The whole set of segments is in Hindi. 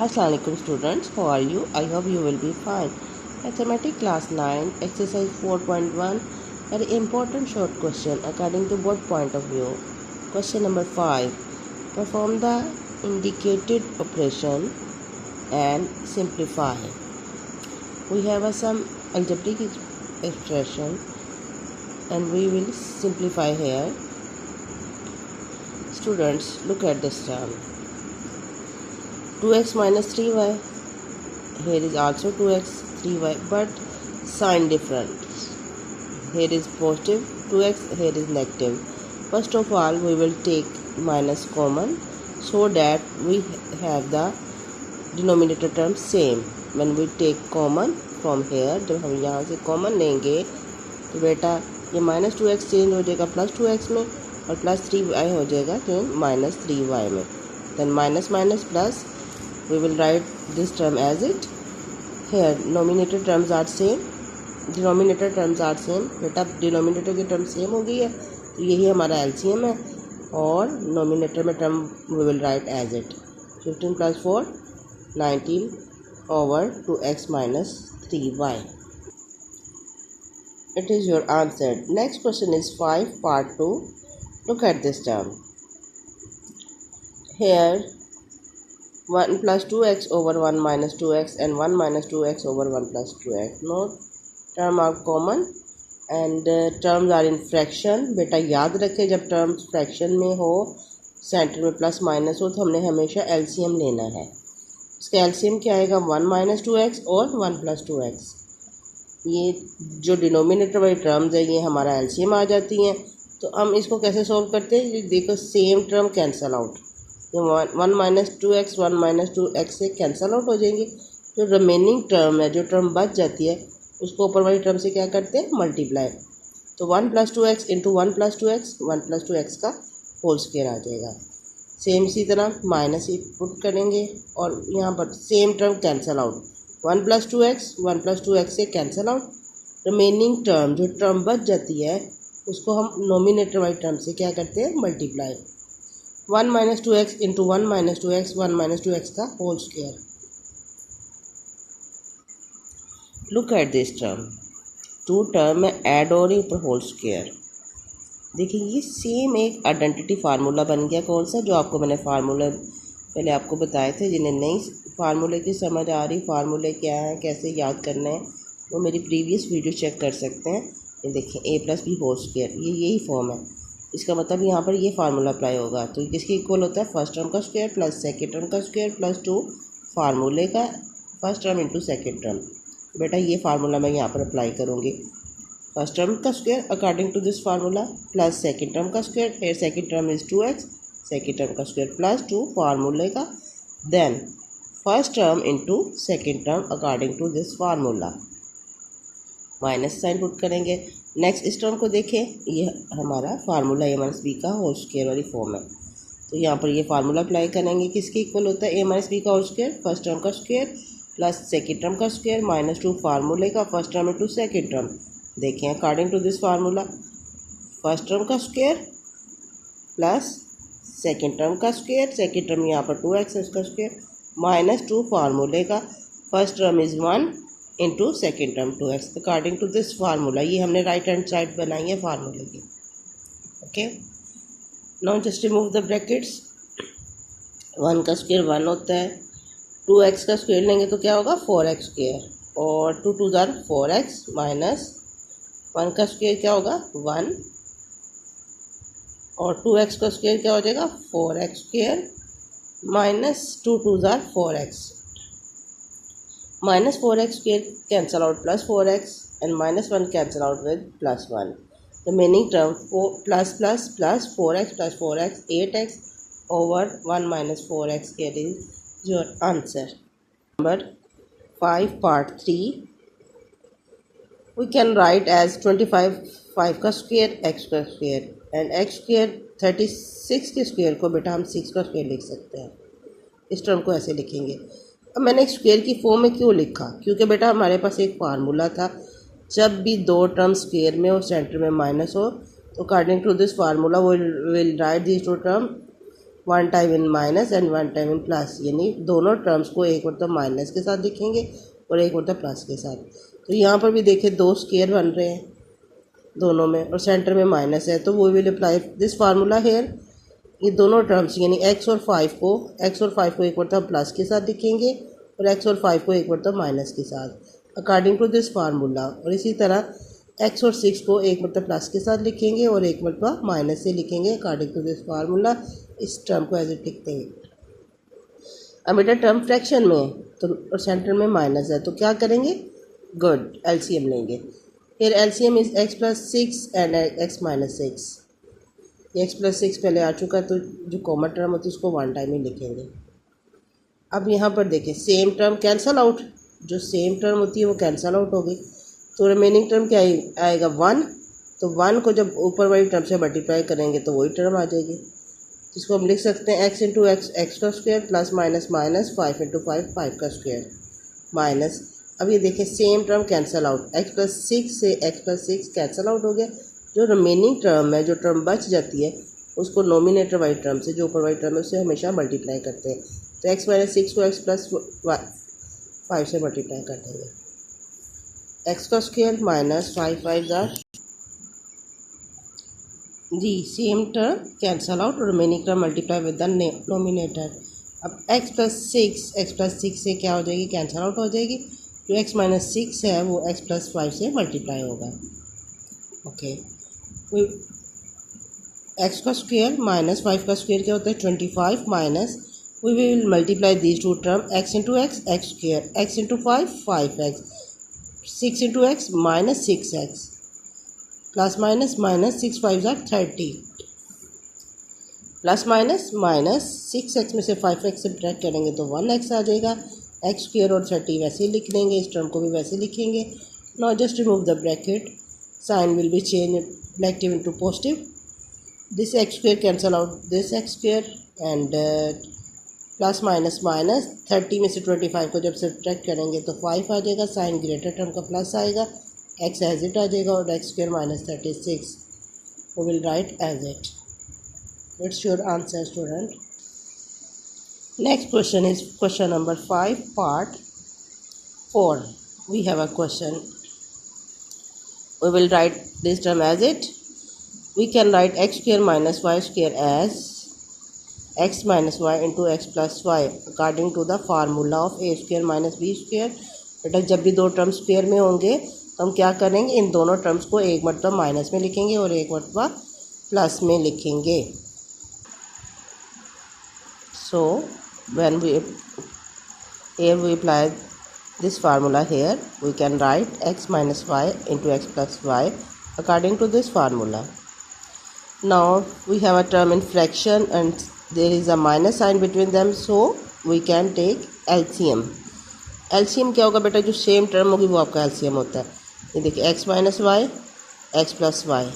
Assalamualaikum students, how are you? I hope you will be fine. Mathematics class 9, exercise 4.1, very important short question according to both point of view. Question number 5. Perform the indicated operation and simplify. We have some algebraic expression and we will simplify here. Students, look at this term. 2x minus 3y, here is also 2x 3y, but sign different. Here is positive 2x, here is negative. First of all, we will take minus common so that we have the denominator term same. When we take common from here, जब हम यहाँ से common लेंगे तो बेटा ये minus 2x चेंज हो जाएगा plus 2x में और plus 3y हो जाएगा चेंज minus 3y में. Then minus minus plus, we will write this term as it. Here nominator terms are same, denominator terms are same. बेटा denominator की term same हो गई है तो यही हमारा LCM है और nominator में term we will write as it. 15 plus 4 19 over 2x minus 3y. It is your answer. Next question is 5 part 2. Look at this term. Here 1 plus 2x over 1 minus 2x and 1 minus 2x over 1 plus 2x. No term are common and terms are in fraction. बेटा याद रखें जब terms fraction में हो, सेंटर में प्लस माइनस हो तो हमने हमेशा LCM लेना है. इसका LCM क्या आएगा 1 minus 2x और 1 plus 2x. ये जो डिनोमिनेटर वाली टर्म्स है ये हमारा LCM आ जाती हैं. तो हम इसको कैसे सॉल्व करते हैं, ये देखो सेम टर्म कैंसल आउट. ये 1 माइनस 2x 1 माइनस 2x से कैंसल आउट हो जाएंगे. जो रिमेनिंग टर्म है, जो टर्म बच जाती है उसको ऊपर वाली टर्म से क्या करते हैं मल्टीप्लाई. तो 1 plus 2x into 1 plus 2x 1 plus 2x का होल स्क्वायर आ जाएगा. सेम इसी तरह माइनस ही पुट करेंगे और यहाँ पर same term cancel out. 1 plus 2x 1 plus 2x से कैंसल आउट. रिमेनिंग टर्म जो टर्म बच जाती है उसको हम नोमिनेटर वाली टर्म से क्या करते हैं multiply. 1 minus 2x into 1 minus 2x 1 minus 2x का whole square. Look at this term. Two term में ऐड हो रही ऊपर होल स्क्वायर. देखिए ये सेम एक आइडेंटिटी फार्मूला बन गया. कौन सा, जो आपको मैंने फार्मूला पहले आपको बताए थे. जिन्हें नहीं फार्मूले की समझ आ रही, फार्मूले क्या है कैसे याद करना है, वो मेरी प्रीवियस वीडियो चेक कर सकते हैं. ये देखिए a plus B whole square, ये यही फॉर्म है. इसका मतलब यहाँ पर ये फार्मूला अप्लाई होगा. तो किसके इक्वल होता है फर्स्ट टर्म का स्क्वायर प्लस सेकेंड टर्म का स्क्वायर प्लस 2 फार्मूले का first term into second term. बेटा ये फार्मूला मैं यहाँ पर अप्लाई करूँगी. फर्स्ट टर्म का square according to this formula plus second term का स्क्वायर. फिर second term is 2x, second term का स्क्वायर प्लस 2 फार्मूले का. Then first term into second term according to this formula. Minus sign put करेंगे. नेक्स्ट इस टर्म को देखें, ये हमारा फार्मूला a माइनस बी का होल स्क्वायर वाली फॉर्म है. तो यहाँ पर ये फार्मूला अप्लाई करेंगे. किसके इक्वल होता है a माइनस बी का होल स्क्वायर फर्स्ट टर्म का स्क्वायर प्लस सेकेंड टर्म का स्क्वायर माइनस 2 फार्मूले का first term into second term. देखें according to this formula first term का स्क्वायर प्लस सेकेंड टर्म का स्क्वायर. सेकेंड टर्म यहाँ पर 2x है उसका स्क्वायर माइनस 2 फार्मूले का first term is 1 into second term 2x according to this formula. ये हमने राइट हैंड साइड बनाई है फार्मूले की. Okay, now just remove the brackets. 1 का स्क्वायर 1 होता है. 2x का स्क्वायर लेंगे तो क्या होगा 4x स्क्वायर और 2 2 ज़ार 4x माइनस 1 का स्क्वायर क्या होगा 1 और 2x का स्क्वायर क्या हो जाएगा 4x square minus 2 2 tsar 4x. minus 4x square cancel out plus 4x and minus 1 cancel out with plus 1. The remaining term 4 plus 4x plus 4x 8x over 1 minus 4x here is your answer. Number 5 part 3 we can write as 25 5 का square x का square and x square 36 के square को बेटा हम 6 का square लिख सकते हैं. इस टर्म को ऐसे लिखेंगे. अब मैंने एक स्क्वायर की फॉर्म में क्यों लिखा, क्योंकि बेटा हमारे पास एक फार्मूला था जब भी दो टर्म स्क्वायर में और सेंटर में माइनस हो तो according to this formula will write this two term one time in minus and one time in plus, यानी दोनों टर्म्स को एक मतलब माइनस के साथ लिखेंगे और एक मतलब प्लस के साथ। तो यहाँ पर भी देखिए दो स्क्वायर बन रहे हैं दोनों में और सेंटर में माइनस है, तो वो will apply this formula here. ये दोनों टर्म्स यानी x और 5 को एक मतलब प्लस के साथ लिखेंगे और x और 5 को एक मतलब माइनस के साथ अकॉर्डिंग टू दिस फार्मूला। और इसी तरह x और 6 को एक मतलब प्लस के साथ लिखेंगे और एक मतलब माइनस से लिखेंगे अकॉर्डिंग टू दिस फार्मूला। इस टर्म को एज इट लिखते हैं। अब बेटा टर्म फ्रैक्शन में है तो और सेंटर में माइनस है, तो क्या करेंगे, गुड, एलसीएम लेंगे। फिर LCM is x plus 6 and x minus 6। ये x प्लस 6 पहले आ चुका है, तो जो कॉमन टर्म होती है उसको वन टाइम ही लिखेंगे। अब यहाँ पर देखें सेम टर्म कैंसल आउट, जो सेम टर्म होती है वो कैंसल आउट होगी, तो रिमेनिंग टर्म क्या आएगा, 1। तो 1 को जब ऊपर वाली टर्म से मल्टीप्लाई करेंगे तो वही टर्म आ जाएगी, जिसको हम लिख सकते हैं x इंटू एक्स एक्स का square plus minus minus 5 into 5 5 का स्क्वायर माइनस। अब ये देखें same term cancel out, x plus 6 से x प्लस 6 कैंसल आउट हो गया। जो रिमेनिंग टर्म है, जो टर्म बच जाती है, उसको नोमिनेटर वाली टर्म से, जो ऊपर वाली टर्म है, उससे हमेशा मल्टीप्लाई करते हैं। तो x माइनस 6 को x प्लस 5 से मल्टीप्लाई कर देंगे, x का स्क्वायर माइनस 5 5 जी सेम टर्म कैंसल आउट और remaining term multiply with the nominator. अब x प्लस 6 से क्या हो जाएगी, कैंसल आउट हो जाएगी। जो x माइनस 6 है वो x प्लस 5 से मल्टीप्लाई होगा। ओके, x का स्क्वायर माइनस 5 का स्क्वायर क्या होता है, 25 minus we will multiply these two term, x into x x square, x into 5 5x, 6 into x minus 6x plus minus minus 6 5 30 plus minus minus 6x में से 5x सब्ट्रैक्ट करेंगे तो 1x आ जाएगा। x स्क्वायर और 30 वैसे ही लिख लेंगे, इस टर्म को भी वैसे लिखेंगे। Now just remove the bracket, sign will be change negative into positive. This x square cancel out this x square and plus minus minus 30 में से 25 को जब सब्ट्रैक्ट करेंगे तो 5 आ जाएगा, साइन ग्रेटर टर्म का प्लस आएगा, x एज इट आ जाएगा और x square minus 36 we will write as it. It's your answer, student. Next question is question number 5 part 4. We have a question. We will write this term as it. We can write x square minus y square as x minus y into x plus y according to the formula of a square minus b square. बेटा जब भी दो टर्म स्क्वायर में होंगे तो हम क्या करेंगे, इन दोनों टर्म्स को एक मरतबा माइनस में लिखेंगे और एक मरतबा प्लस में लिखेंगे। So when we here we apply this formula here, we can write x minus y into x plus y according to this formula. Now we have a term in fraction and there is a minus sign between them, so we can take LCM. LCM क्या होगा बेटा, जो सेम टर्म होगी वो आपका LCM होता है। ये देखिए x minus y x plus y,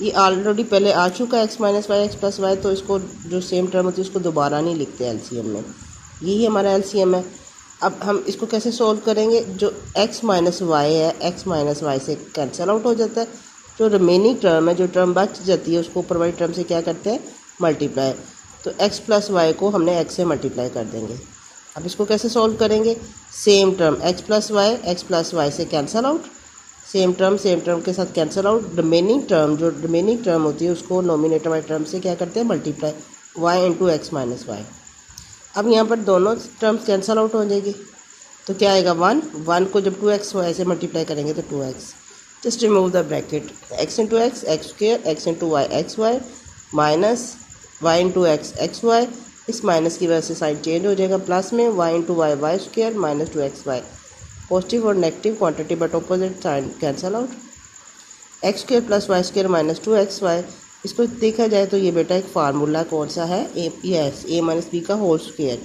ये ऑलरेडी पहले आ चुका है x minus y x plus y, तो इसको जो सेम टर्म होती है उसको दोबारा नहीं लिखते LCM में, यही हमारा LCM है। अब हम इसको कैसे सोल्व करेंगे, जो x माइनस वाई है x माइनस वाई से कैंसिल आउट हो जाता है, जो रिमेनिंग टर्म है, जो टर्म बच जाती है उसको ऊपर वाली टर्म से क्या करते हैं, मल्टीप्लाई। तो x प्लस वाई को हमने x से मल्टीप्लाई कर देंगे। अब इसको कैसे सोल्व करेंगे, same term x plus y से कैंसिल आउट, सेम टर्म के साथ कैंसिल आउट, रिमेनिंग टर्म जो रिमेनिंग टर्म होती है उसको नोमिनेटर वाली टर्म से क्या करते हैं, multiply, y into x minus y. अब यहाँ पर दोनों टर्म्स कैंसिल आउट हो जाएगी, तो क्या आएगा 1 को जब 2x वाई से मल्टीप्लाई करेंगे तो 2x। Just remove the bracket, x into x x square, x into y x y minus y into x x y, इस माइनस की वजह से साइन चेंज हो जाएगा प्लस में, y into y y square minus 2xy, positive और negative quantity but opposite sign cancel out. X square plus y square minus 2xy, इसको देखा जाए तो ये बेटा एक फार्मूला कौन सा है, ए माइनस बी का होल स्क्वेयर,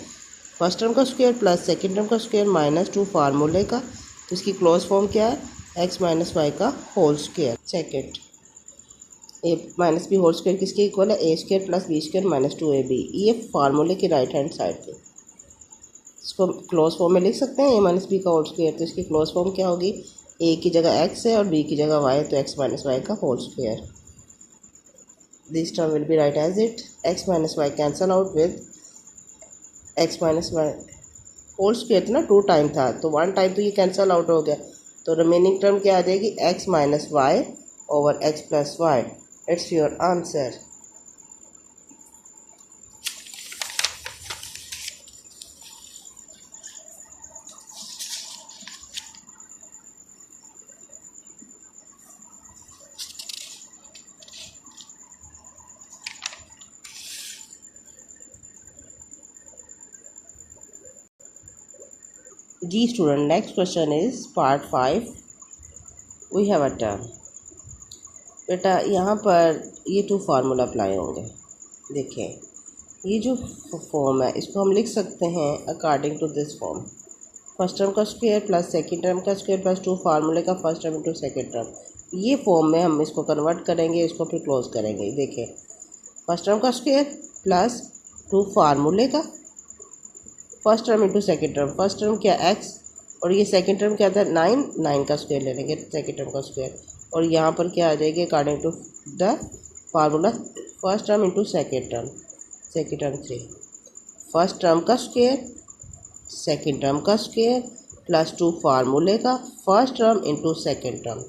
फर्स्ट टर्म का स्क्वेयर प्लस सेकेंड टर्म का स्क्वेयर माइनस 2 फार्मूले का, तो इसकी क्लोज फॉर्म क्या है, एक्स माइनस वाई का whole square. Second a minus b whole square किसके इक्वल है, a square plus b square minus 2ab, ये फार्मूले की राइट हैंड साइड पे, इसको क्लोज फॉर्म में लिख सकते हैं ए माइनस बी का होल स्क्वेयर। तो इसकी क्लोज फॉर्म क्या होगी, ए की जगह एक्स है और बी की जगह वाई है, तो एक्स माइनस वाई का whole square. This term will be write as it, x minus y cancel out with x minus y whole square था ना, 2 टाइम था तो 1 टाइम तो ये कैंसल आउट हो गया, तो रिमेनिंग टर्म क्या आ जाएगी, x minus y over x plus y. It's your answer. जी student, next question is part 5। We have a term. बेटा यहाँ पर ये 2 फार्मूला अप्लाई होंगे। देखें, ये जो फॉर्म है इसको हम लिख सकते हैं according to this form, first term का स्क्वायर प्लस सेकंड टर्म का स्क्वायर प्लस 2 फार्मूले का first term into second term. ये फॉर्म में हम इसको कन्वर्ट करेंगे, इसको फिर क्लोज करेंगे। देखें, फर्स्ट टर्म का स्क्वायर प्लस 2 फार्मूले का first term into second term. First term क्या एक्स, और ये सेकेंड टर्म क्या था 9, 9 का स्क्वायर ले लेंगे सेकेंड टर्म का स्क्वायर, और यहाँ पर क्या आ जाएगी according to the formula, first term into second term 3, first term का स्क्वायर सेकेंड टर्म का स्क्वायर प्लस 2 फार्मूले का first term into second term.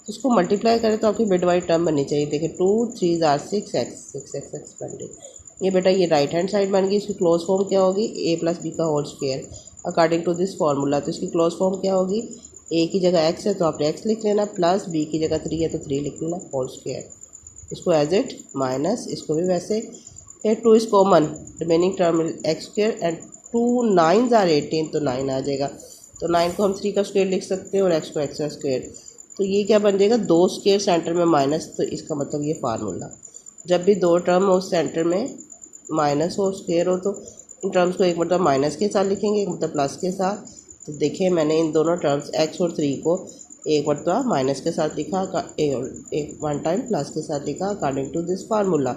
इसको मल्टीप्लाई करें तो आपकी मिड वाइड टर्म बननी चाहिए। देखिए 2 3 आर 6x बन गई। ये बेटा ये राइट हैंड साइड बन गई। इसकी क्लोज फॉर्म क्या होगी, a प्लस बी का whole square according to this formula. तो इसकी क्लोज फॉर्म क्या होगी, a की जगह x है तो आपने x लिख लेना, प्लस b की जगह 3 है तो 3 लिख लेना होल स्क्वायर। इसको एज इट माइनस, इसको भी वैसे। फिर 2 is common, remaining term x square and 2 9 are 18 तो 9 आ जाएगा। तो 9 को हम 3 का स्क्वायर लिख सकते हैं और x को x का स्क्वायर। तो ये क्या बन जाएगा, 2 स्क्वायर सेंटर में माइनस, तो इसका मतलब ये फार्मूला। जब भी 2 टर्म हो सेंटर में माइनस हो स्क्वायर हो तो इन टर्म्स को एक मतलब माइनस के साथ लिखेंगे, एक मतलब प्लस के साथ। तो देखिए मैंने इन दोनों टर्म्स x और 3 को एक मतलब माइनस के साथ लिखा, एक 1 टाइम प्लस के साथ लिखा अकॉर्डिंग टू दिस फार्मूला।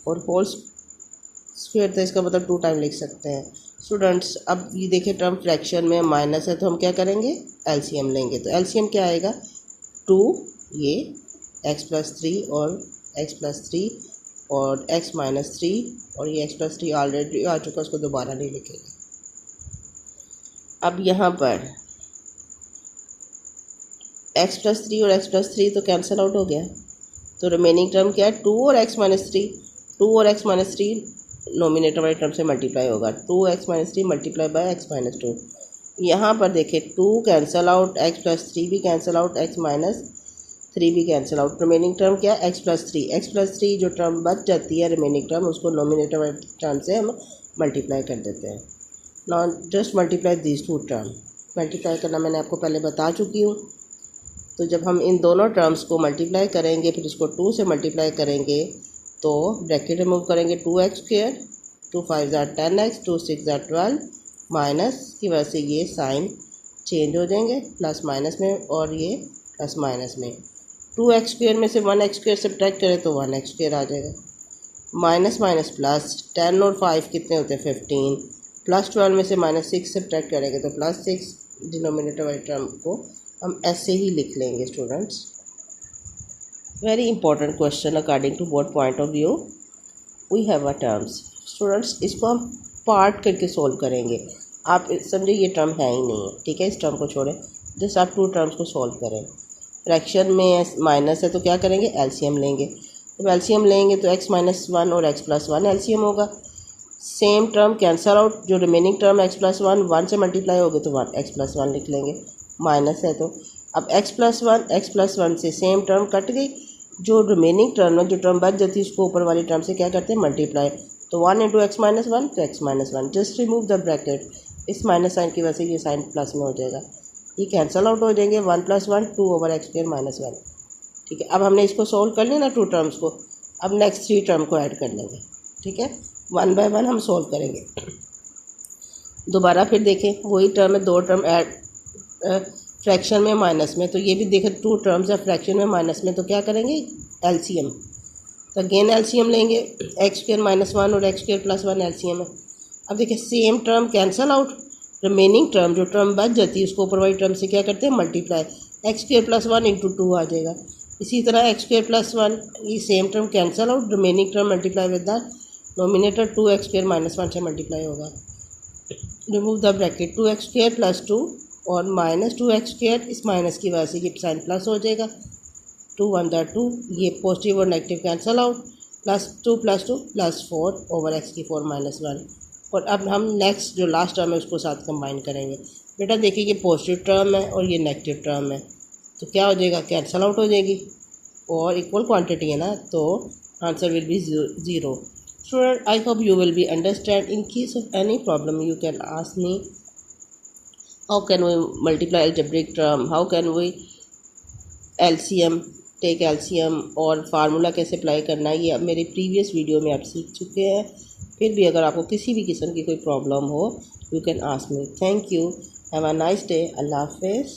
और होल स्क्वायर तो इसका मतलब 2 टाइम लिख सकते हैं। स्टूडेंट्स अब ये देखिए टर्म फ्रैक्शन में माइनस है तो हम क्या करेंगे, एलसीएम लेंगे। तो एलसीएम क्या आएगा, 2 ये x प्लस 3 और x प्लस 3 और x माइनस 3 और ये x प्लस 3 ऑलरेडी आ चुका, उसको दोबारा नहीं लिखेंगे। अब यहाँ पर x प्लस 3 और x प्लस 3 तो कैंसिल आउट हो गया, तो रिमेनिंग टर्म क्या है, 2 और x माइनस 3। 2 और x माइनस 3 नोमिनेटर वाले टर्म से मल्टीप्लाई होगा, 2x minus 3 multiply by x minus 2। यहाँ पर देखिए 2 कैंसिल आउट, x प्लस 3 भी कैंसिल आउट, x माइनस 3 भी कैंसिल आउट। रिमेनिंग टर्म क्या है, x प्लस 3। x प्लस 3 जो टर्म बच जाती है रिमेनिंग टर्म, उसको नोमिनेटर वाले टर्म से हम मल्टीप्लाई कर देते हैं। Non just multiply this 2 term. Multiply करना मैंने आपको पहले बता चुकी हूँ। तो जब हम इन दोनों टर्म्स को मल्टीप्लाई करेंगे, फिर इसको 2 से मल्टीप्लाई करेंगे, तो ब्रैकेट रिमूव करेंगे, 2x स्क्वायर, 2 5 10x, 2 6 12, माइनस की वजह से ये साइन चेंज हो जाएंगे प्लस माइनस में, और ये प्लस माइनस में। 2x स्क्वायर में से 1x स्क्वायर सब्ट्रैक्ट करें तो 1x स्क्वायर आ जाएगा, माइनस माइनस प्लस, 10 और 5 कितने होते हैं 15, प्लस 12 में से माइनस 6 सब्ट्रैक्ट करेंगे तो प्लस 6। डिनोमिनेटर वाले टर्म को हम ऐसे ही लिख लेंगे students. Very important question according to what point of view we have a terms. Students इसको हम पार्ट करके सोल्व करेंगे। आप समझे ये टर्म है ही नहीं है, ठीक है, इस टर्म को छोड़ें, जस्ट आप 2 टर्म्स को सोल्व करें। फ्रैक्शन में माइनस है तो क्या करेंगे, एलसीएम लेंगे। जब एलसीएम लेंगे तो x माइनस 1 और x प्लस 1 एलसीएम होगा। सेम टर्म कैंसल आउट, जो रिमेनिंग टर्म x प्लस 1 से मल्टीप्लाई होगी तो 1 x प्लस 1 लिख लेंगे, माइनस है तो। अब x प्लस 1 से सेम टर्म कट गई, जो रिमेनिंग टर्म है, जो टर्म बच जाती है उसको ऊपर वाली टर्म से क्या करते हैं, मल्टीप्लाई। तो 1 इंटू एक्स माइनस 1 तो x minus 1, just remove the bracket. इस माइनस साइन की वजह से ये साइन प्लस में हो जाएगा, ये कैंसल आउट हो जाएंगे, 1 plus 1 2 over x square minus 1। ठीक है, अब हमने इसको सोल्व कर लिया ना 2 टर्म्स को। अब नेक्स्ट 3 टर्म को ऐड कर लेंगे, ठीक है, 1 बाय 1 हम सोल्व करेंगे। दोबारा फिर देखें वही टर्म है, 2 टर्म ऐड फ्रैक्शन में माइनस में, तो ये भी देखें 2 टर्म्स है फ्रैक्शन में माइनस में, तो क्या करेंगे, एलसीएम। तो अगेन एलसीएम लेंगे, एक्स स्क्वायर माइनस 1 और एक्स स्क्वायर प्लस 1 एलसीएम है। अब देखिए same term cancel out, remaining term जो टर्म बच जाती है उसको ऊपर वाली टर्म से क्या करते हैं, multiply. X square plus 1 into 2 आ जाएगा, इसी तरह एक्स स्क्र प्लस वन, ये same term cancel out, remaining term multiply with the nominator, two x square minus one से मल्टीप्लाई होगा। Remove the bracket, two x square plus two और माइनस टू एक्स स्क्र, इस माइनस की वजह से ये साइन प्लस हो जाएगा, टू वन द टू, ये पॉजिटिव और negative cancel out, plus two plus four over x की फोर माइनस वन। और अब हम नेक्स्ट जो लास्ट टर्म है उसको साथ कंबाइन करेंगे। बेटा देखिए ये पॉजिटिव टर्म है और ये नेगेटिव टर्म है, तो क्या हो जाएगा, कैंसिल आउट हो जाएगी और इक्वल क्वांटिटी है ना, तो answer will be zero. Student I hope you will be understand. In case of any problem you can ask me how can we multiply algebraic term, how can we LCM take LCM, और फार्मूला कैसे अप्लाई करना है, ये अब मेरे प्रीवियस वीडियो में आप सीख चुके हैं। फिर भी अगर आपको किसी भी किस्म की कोई प्रॉब्लम हो you can ask me. Thank you, have a nice day, अल्लाह हाफिज़।